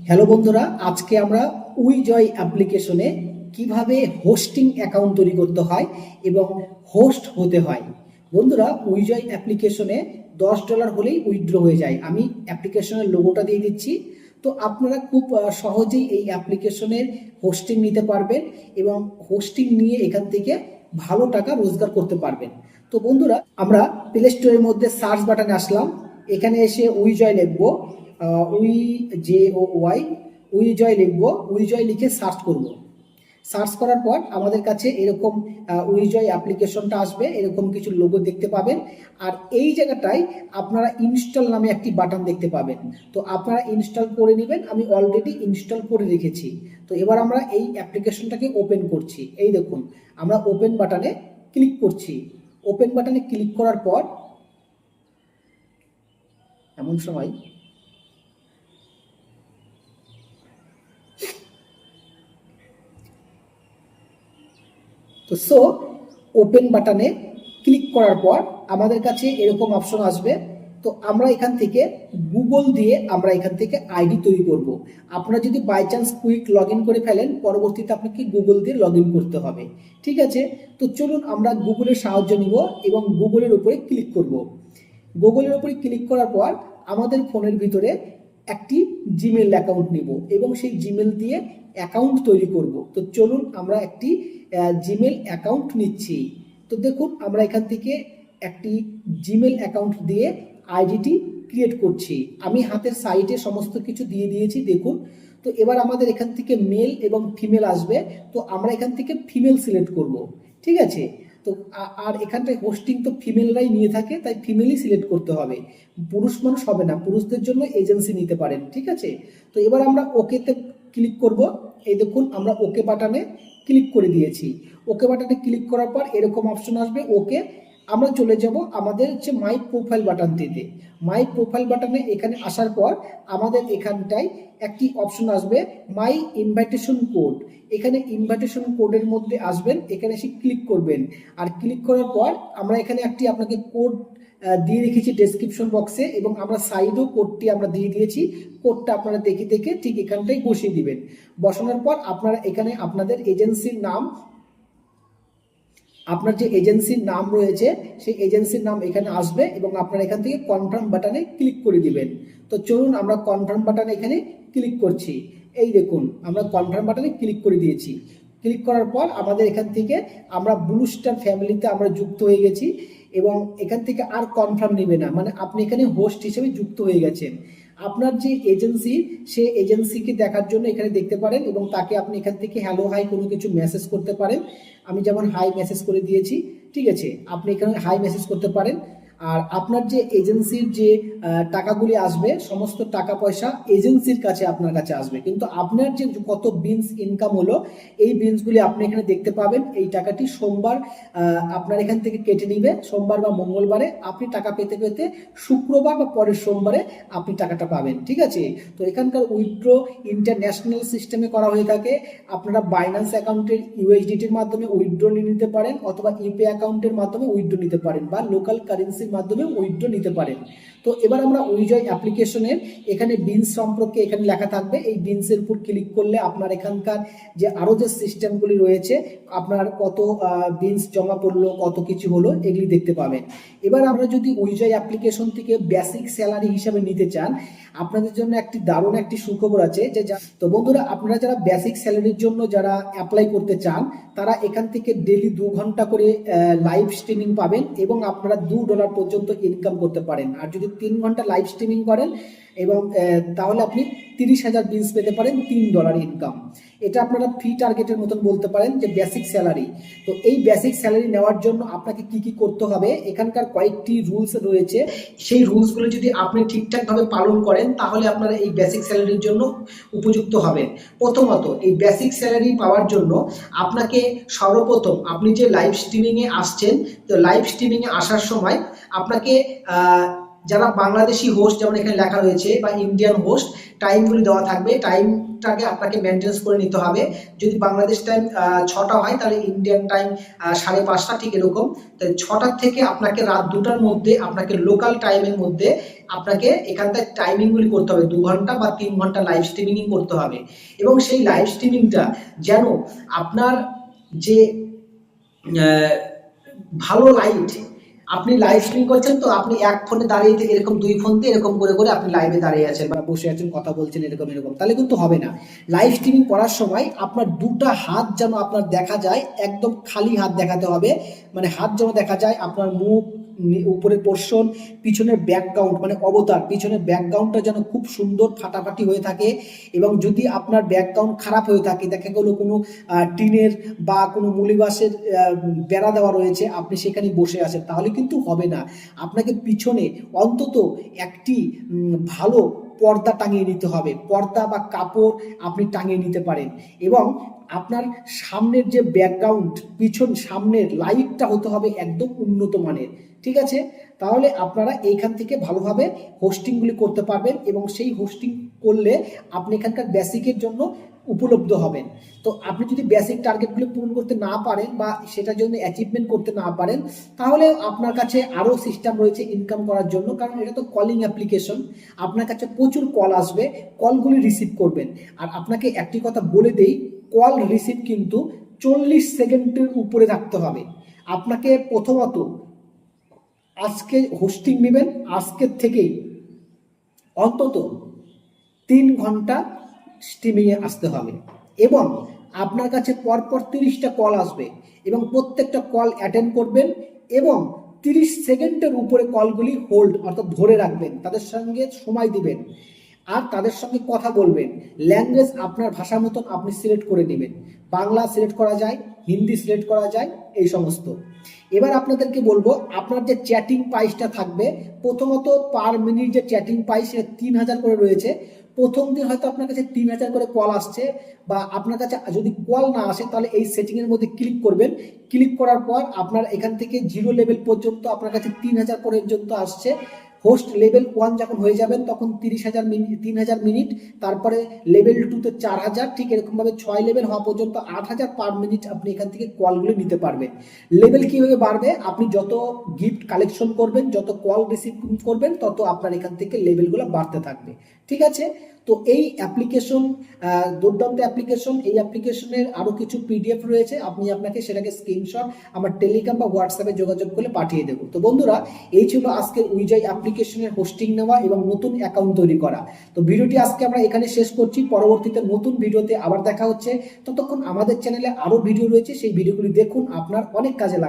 Hello বন্ধুরা, আজকে আমরা উইজয় অ্যাপ্লিকেশনে কিভাবে হোস্টিং অ্যাকাউন্ট তৈরি করতে হয় এবং হোস্ট হতে হয়। বন্ধুরা, উইজয় অ্যাপ্লিকেশনে $10 হলেই উইথড্র হয়ে যায়। আমি অ্যাপ্লিকেশনের লোগোটা দিয়ে দিচ্ছি। তো আপনারা খুব সহজেই এই অ্যাপ্লিকেশনের হোস্টিং নিতে পারবেন এবং হোস্টিং নিয়ে এখান থেকে ভালো টাকা রোজগার করতে পারবেন। তো বন্ধুরা, আমরা প্লে স্টোরের মধ্যে সার্চ বাটনে আসলাম। এখানে এসে উইজয় লিখবো, উইজয় লিখবো, উইজয় লিখে সার্চ করব। সার্চ করার পর আমাদের কাছে এরকম উইজয় অ্যাপ্লিকেশনটা আসবে, এরকম কিছু লোগো দেখতে পাবেন। আর এই জায়গাটায় আপনারা ইনস্টল নামে একটি বাটন দেখতে পাবেন। তো আপনারা ইনস্টল করে নেবেন, আমি অলরেডি ইনস্টল করে রেখেছি। তো এবার আমরা এই অ্যাপ্লিকেশনটাকে ওপেন করছি। এই দেখুন, আমরা ওপেন বাটনে ক্লিক করছি। ওপেন বাটনে ক্লিক করার পর এমন সময় তো ওপেন বাটনে ক্লিক করার পর আমাদের কাছে এরকম অপশন আসবে। তো আমরা এখান থেকে গুগল দিয়ে আমরা এখান থেকে আইডি তৈরি করব। আপনারা যদি by chance quick log in করে ফেলেন, পরবর্তীতে আপনাকে গুগল দিয়ে লগ ইন করতে হবে। ঠিক আছে, তো চলুন আমরা গুগলের সাহায্য নিব এবং গুগলের উপরে ক্লিক করব। গুগলের উপরে ক্লিক করার পর আমাদের ফোনের ভিতরে একটি জিমেল অ্যাকাউন্ট নিব এবং সেই জিমেল দিয়ে অ্যাকাউন্ট তৈরি করব। তো চলুন আমরা একটি জিমেল অ্যাকাউন্ট নিচ্ছি। তো দেখুন, আমরা এখান থেকে একটি জিমেল অ্যাকাউন্ট দিয়ে আইডিটি ক্রিয়েট করছি। আমি হাতের সাইডে সমস্ত কিছু দিয়ে দিয়েছি, দেখুন। তো এবার আমাদের এখান থেকে মেল এবং ফিমেল আসবে। তো আমরা এখান থেকে ফিমেল সিলেক্ট করব। ঠিক আছে, তো আর এখানটায় হোস্টিং তো ফিমেলরাই নিয়ে থাকে, তাই ফিমেলই সিলেক্ট করতে হবে, পুরুষ মানুষ হবে না। পুরুষদের জন্য এজেন্সি নিতে পারেন। ঠিক আছে, তো এবার আমরা ওকেতে ক্লিক করব। এই দেখুন, আমরা ওকে বাটনে ক্লিক করে দিয়েছি। ওকে বাটনে ক্লিক করার পর এরকম অপশন আসবে। ওকে, আমরা চলে যাব আমাদের হচ্ছে মাই প্রোফাইল বাটনটিতে। মাই প্রোফাইল বাটনে এখানে আসার পর আমাদের এখানটায় একটি অপশন আসবে মাই ইনভাইটেশন কোড। এখানে ইনভাইটেশন কোডের মধ্যে আসবেন, এখানে এসে ক্লিক করবেন। আর ক্লিক করার পর আমরা এখানে একটি আপনাকে কোড দিয়ে রেখেছি ডেসক্রিপশন বক্সে, এবং আমরা সাইডও কোডটি আমরা দিয়ে দিয়েছি। কোডটা আপনারা দেখে দেখে ঠিক এখানটাই বসিয়ে দিবেন। বসানোর পর আপনারা এখানে আপনাদের এজেন্সির নাম, আপনার যে এজেন্সির নাম রয়েছে সেই এজেন্সির নাম এখানে আসবে এবং আপনারা এখান থেকে কনফার্ম বাটনে ক্লিক করে দিবেন। তো চলুন আমরা কনফার্ম বাটনে এখানে ক্লিক করছি। এই দেখুন, আমরা কনফার্ম বাটনে ক্লিক করে দিয়েছি। ক্লিক করার পর আমাদের এখান থেকে আমরা ব্লু স্টার ফ্যামিলিতে আমরা যুক্ত হয়ে গেছি এবং এখান থেকে আর কনফার্ম নেবে না, মানে আপনি এখানে হোস্ট হিসেবে যুক্ত হয়ে গেছেন। আপনার যে এজেন্সি, সে এজেন্সিকে দেখার জন্য এখানে দেখতে পারেন এবং তাকে আপনি এখান থেকে হ্যালো হাই কোনো কিছু মেসেজ করতে পারেন। আমি যেমন হাই মেসেজ করে দিয়েছি। ঠিক আছে, আপনি এখানে হাই মেসেজ করতে পারেন। আর আপনার যে এজেন্সির যে টাকাগুলি আসবে, সমস্ত টাকা পয়সা এজেন্সির কাছে আপনার কাছে আসবে, কিন্তু আপনার যে কত বিনস ইনকাম হলো এই বিনসগুলি আপনি এখানে দেখতে পাবেন। এই টাকাটি সোমবার আপনার এখান থেকে কেটে নিবে, সোমবার বা মঙ্গলবারে আপনি টাকা পেতে পেতে শুক্রবার বা পরের সোমবারে আপনি টাকাটা পাবেন। ঠিক আছে, তো এখানকার উইথড্র ইন্টারন্যাশনাল সিস্টেমে করা হয়ে থাকে। আপনারা বাইন্যান্স অ্যাকাউন্টের ইউএসডিটির মাধ্যমে উইথড্র নিতে পারেন, অথবা ইউপিআই অ্যাকাউন্টের মাধ্যমে উইথড্র নিতে পারেন, বা লোকাল কারেন্সির মাধ্যমে উইথড্র নিতে পারেন। তো এবার আমরা উইজয় অ্যাপ্লিকেশনের এখানে বিনস সম্পর্কে এখানে লেখা থাকবে। এই বিনসের উপর ক্লিক করলে আপনার এখানকার যে আরো যে সিস্টেমগুলি রয়েছে, আপনার কত বিনস জমা পড়লো, কত কিছু হলো, এগুলি দেখতে পাবেন। এবার আমরা যদি উইজয় অ্যাপ্লিকেশন থেকে বেসিক স্যালারি হিসাবে নিতে চান, আপনাদের জন্য একটি দারুণ একটি সুখবর আছে। যে তো বন্ধুরা, আপনারা যারা বেসিক স্যালারির জন্য যারা অ্যাপ্লাই করতে চান, তারা এখান থেকে ডেলি 2 ঘন্টা করে লাইভ স্ট্রিমিং পাবেন এবং আপনারা $2 পর্যন্ত ইনকাম করতে পারেন। আর যদি 3 ঘন্টা লাইভ স্ট্রিমিং করেন এবং তাহলে আপনি 30,000 বিনস পেতে পারেন, $3 ইনকাম। এটা আপনারা ফ্রি টার্গেটের মতন বলতে পারেন যে বেসিক স্যালারি। তো এই বেসিক স্যালারি নেওয়ার জন্য আপনাকে কি কি করতে হবে, এখানকার কয়েকটি রুলস রয়েছে। সেই রুলসগুলো যদি আপনি ঠিকঠাকভাবে পালন করেন, তাহলে আপনারা এই বেসিক স্যালারির জন্য উপযুক্ত হবেন। প্রথমত, এই বেসিক স্যালারি পাওয়ার জন্য আপনাকে সর্বপ্রথম, আপনি যে লাইভ স্ট্রিমিংয়ে আসছেন, তো লাইভ স্ট্রিমিংয়ে আসার সময় আপনাকে যারা বাংলাদেশি হোস্ট, যেমন এখানে লেখা রয়েছে, বা ইন্ডিয়ান হোস্ট, টাইমগুলি দেওয়া থাকবে। টাইমটাকে আপনাকে মেনটেন্স করে নিতে হবে। যদি বাংলাদেশ টাইম 6টা হয়, তাহলে ইন্ডিয়ান টাইম 5:30, ঠিক এরকম। তাই 6টার থেকে আপনাকে রাত 2টার মধ্যে আপনাকে লোকাল টাইমের মধ্যে আপনাকে এখানটায় টাইমিংগুলি করতে হবে। 2 ঘন্টা বা 3 ঘন্টা লাইভ স্ট্রিমিং করতে হবে, এবং সেই লাইভ স্ট্রিমিংটা যেন আপনার যে আহ, ভালো লাইট, আপনি লাইভ স্ট্রিম করছেন, তো আপনি এক ফোনে দাঁড়িয়ে থেকে এরকম 2 ফোন দিয়ে এরকম করে করে আপনি লাইভে দাঁড়িয়ে আছেন বা বসে আছেন, কথা বলছেন এরকম এরকম, তাহলে কিন্তু হবে না। লাইভ স্ট্রিমিং করার সময় আপনার 2টা হাত যেন আপনার দেখা যায়, একদম খালি হাত দেখাতে হবে। মানে হাত যেন দেখা যায়, আপনার মুখ, উপরের পোর্শন, পিছনের ব্যাকগ্রাউন্ড মানে অবতার, পিছনের ব্যাকগ্রাউন্ডটা যেন খুব সুন্দর ফাটাফাটি হয়ে থাকে। এবং যদি আপনার ব্যাকগ্রাউন্ড খারাপ হয়ে থাকে, দেখা গেলো কোনো টিনের বা কোনো মুলিবাসের বেড়া দেওয়া রয়েছে, আপনি সেখানে বসে আছেন, তাহলে কিন্তু হবে না। আপনাকে পিছনে অন্তত একটি ভালো পর্দা টাঙিয়ে নিতে হবে। পর্দা বা কাপড় আপনি টাঙিয়ে নিতে পারেন, এবং আপনার সামনের যে ব্যাকগ্রাউন্ড, পিছন সামনের লাইটটা হতে হবে একদম উন্নত মানের, ঠিক আছে? তাহলে আপনারা এইখান থেকে ভালোভাবে হোস্টিংগুলি করতে পারবেন, এবং সেই হোস্টিং করলে আপনি এখানকার বেসিকের জন্য উপলব্ধ হবেন। তো আপনি যদি বেসিক টার্গেটগুলো পূরণ করতে না পারেন, বা সেটার জন্য অ্যাচিভমেন্ট করতে না পারেন, তাহলে আপনার কাছে আরও সিস্টেম রয়েছে ইনকাম করার জন্য। কারণ এটা তো কলিং অ্যাপ্লিকেশন, আপনার কাছে প্রচুর কল আসবে, কলগুলি রিসিভ করবেন। আর আপনাকে একটি কথা বলে দেই, কল রিসিভ কিন্তু 40 সেকেন্ডের উপরে রাখতে হবে। আপনাকে প্রথমত আজকে হোস্টিং নেবেন, আজকের থেকেই অন্তত 3 ঘন্টা স্ট্রিমিংয়ে আসতে হবে, এবং আপনার কাছে পরপর 30টা কল আসবে, এবং প্রত্যেকটা কল অ্যাটেন্ড করবেন, এবং 30 সেকেন্ডের উপরে কলগুলি হোল্ড অর্থাৎ ধরে রাখবেন, তাদের সঙ্গে সময় দিবেন, আর তাদের সঙ্গে কথা বলবেন। ল্যাঙ্গুয়েজ আপনার ভাষা মতন আপনি সিলেক্ট করে নেবেন, বাংলা সিলেক্ট করা যায়, হিন্দি সিলেক্ট করা যায়, এই সমস্ত। এবার আপনাদেরকে বলবো, আপনার যে চ্যাটিং প্রাইসটা থাকবে, প্রথমত পার মিনিট যে চ্যাটিং প্রাইস সেটা 3000 করে রয়েছে। প্রথম দিন হয়তো আপনার কাছে 3000 করে কল আসছে, বা আপনার কাছে যদি কল না আসে, তাহলে এই সেটিংয়ের মধ্যে ক্লিক করবেন। ক্লিক করার পর আপনার এখান থেকে 0 লেভেল পর্যন্ত আপনার কাছে 3000 পর্যন্ত আসছে। হোস্ট লেভেল 1 যখন হয়ে যাবেন, তখন 3000 মিনিট, তারপরে লেভেল 2তে 4000, ঠিক এরকমভাবে 6 লেভেল হওয়া পর্যন্ত 8000 পার মিনিট আপনি এখান থেকে কলগুলো নিতে পারবেন। লেভেল কীভাবে বাড়বে, আপনি যত গিফট কালেকশন করবেন, যত কল রিসিভ করবেন, তত আপনার এখান থেকে লেভেলগুলো বাড়তে থাকবে, ঠিক আছে? তো এই অ্যাপ্লিকেশন দুর্দান্ত অ্যাপ্লিকেশন। এই অ্যাপ্লিকেশনের আরও কিছু পিডিএফ রয়েছে, আপনাকে সেটাকে স্ক্রিনশট আমার টেলিগ্রাম বা হোয়াটসঅ্যাপে যোগাযোগ করলে পাঠিয়ে দেবো। তো বন্ধুরা, এই ছিল আজকের উইজাই অ্যাপ্লিকেশনের হোস্টিং নেওয়া এবং নতুন অ্যাকাউন্ট তৈরি করা। তো ভিডিওটি আজকে আমরা এখানে শেষ করছি, পরবর্তীতে নতুন ভিডিওতে আবার দেখা হচ্ছে। ততক্ষণ আমাদের চ্যানেলে আরও ভিডিও রয়েছে, সেই ভিডিওগুলি দেখুন, আপনার অনেক কাজে লাগবে।